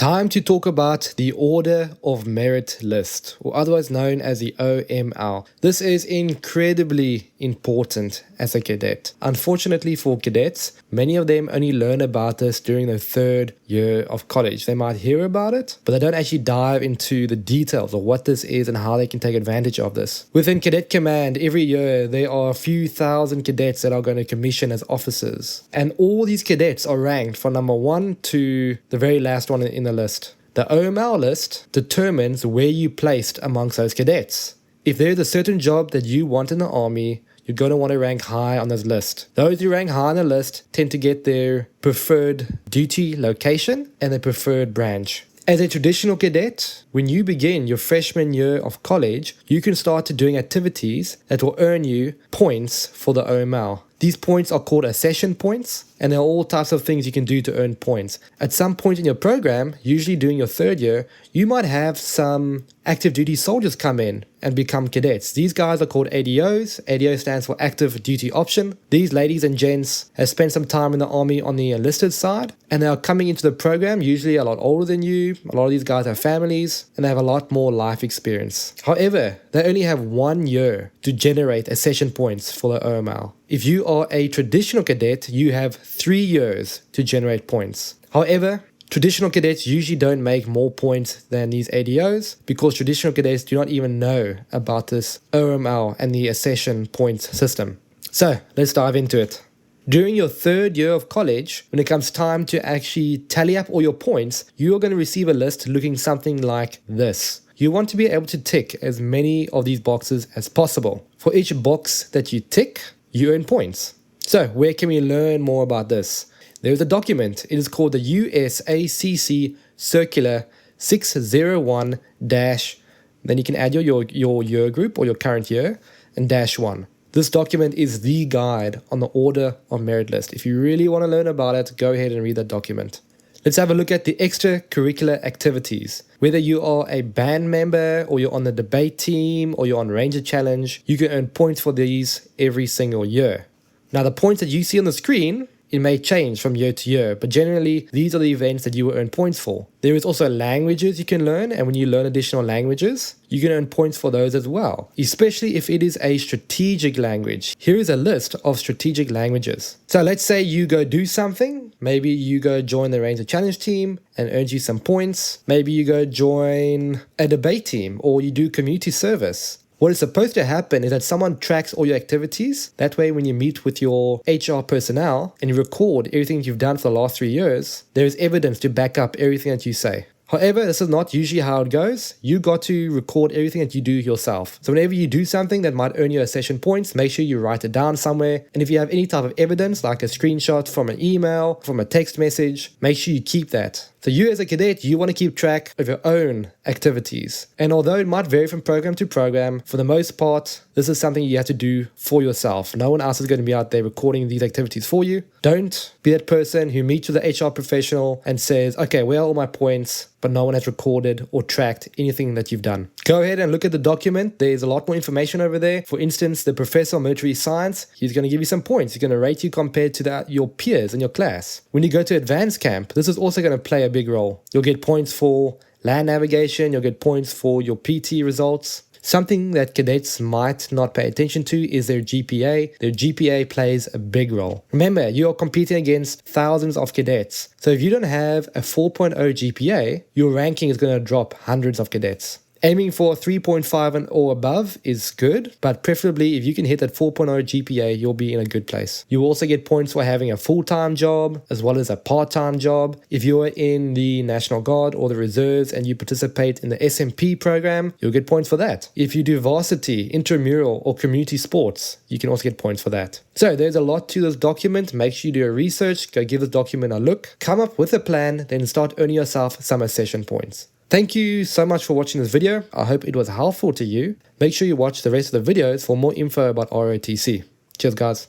Time to talk about the Order of Merit list, or otherwise known as the OML. This is incredibly important as a cadet. Unfortunately for cadets, many of them only learn about this during their third year of college. They might hear about it, but they don't actually dive into the details of what this is and how they can take advantage of this. Within Cadet Command, every year there are a few thousand cadets that are going to commission as officers. And all these cadets are ranked from number 1 to the very last one in the list. The OML list determines where you placed amongst those cadets. If there's a certain job that you want in the army, you're going to want to rank high on this list. Those who rank high on the list tend to get their preferred duty location and their preferred branch. As a traditional cadet, when you begin your freshman year of college, you can start doing activities that will earn you points for the OML. These points are called Accession points, and there are all types of things you can do to earn points. At some point in your program, usually during your third year, you might have some active duty soldiers come in and become cadets. These guys are called ADOs. ADO stands for Active Duty Option. These ladies and gents have spent some time in the army on the enlisted side, and they are coming into the program, usually a lot older than you. A lot of these guys have families, and they have a lot more life experience. However, they only have 1 year to generate Accession points for the OML. If you are a traditional cadet, you have 3 years to generate points. However, traditional cadets usually don't make more points than these ADOs because traditional cadets do not even know about this OML and the Accession points system. So let's dive into it. During your third year of college, when it comes time to actually tally up all your points, you are going to receive a list looking something like this. You want to be able to tick as many of these boxes as possible. For each box that you tick, you earn points. So where can we learn more about this? There's a document. It is called the USACC Circular 601-, then you can add your year group or your current year, and -1. This document is the guide on the Order of Merit list. If you really want to learn about it, go ahead and read that document. Let's have a look at the extracurricular activities. Whether you are a band member or you're on the debate team or you're on Ranger Challenge, you can earn points for these every single year. Now the points that you see on the screen, it may change from year to year, but generally these are the events that you will earn points for. There is also languages you can learn, and when you learn additional languages, you can earn points for those as well, especially if it is a strategic language. Here is a list of strategic languages. So let's say you go do something. Maybe you go join the Ranger Challenge team and earns you some points. Maybe you go join a debate team or you do community service. What is supposed to happen is that someone tracks all your activities. That way, when you meet with your HR personnel and you record everything you've done for the last 3 years, there is evidence to back up everything that you say. However, this is not usually how it goes. You got to record everything that you do yourself. So whenever you do something that might earn you Accession points, make sure you write it down somewhere. And if you have any type of evidence, like a screenshot from an email, from a text message, make sure you keep that. So you as a cadet, you want to keep track of your own activities. And although it might vary from program to program, for the most part, this is something you have to do for yourself. No one else is going to be out there recording these activities for you. Don't be that person who meets with the HR professional and says, okay, where are all my points? But no one has recorded or tracked anything that you've done. Go ahead and look at the document. There's a lot more information over there. For instance, the professor of military science, he's going to give you some points. He's going to rate you compared to your peers in your class. When you go to advanced camp, this is also going to play a big role. You'll get points for land navigation. You'll get points for your PT results. Something that cadets might not pay attention to is their GPA. Their GPA plays a big role. Remember, you are competing against thousands of cadets. So if you don't have a 4.0 GPA, your ranking is going to drop hundreds of cadets. Aiming for 3.5 or above is good, but preferably if you can hit that 4.0 GPA, you'll be in a good place. You will also get points for having a full-time job as well as a part-time job. If you're in the National Guard or the Reserves and you participate in the SMP program, you'll get points for that. If you do varsity, intramural, or community sports, you can also get points for that. So there's a lot to this document. Make sure you do your research, go give this document a look, come up with a plan, then start earning yourself some Accession points. Thank you so much for watching this video. I hope it was helpful to you. Make sure you watch the rest of the videos for more info about ROTC. Cheers, guys.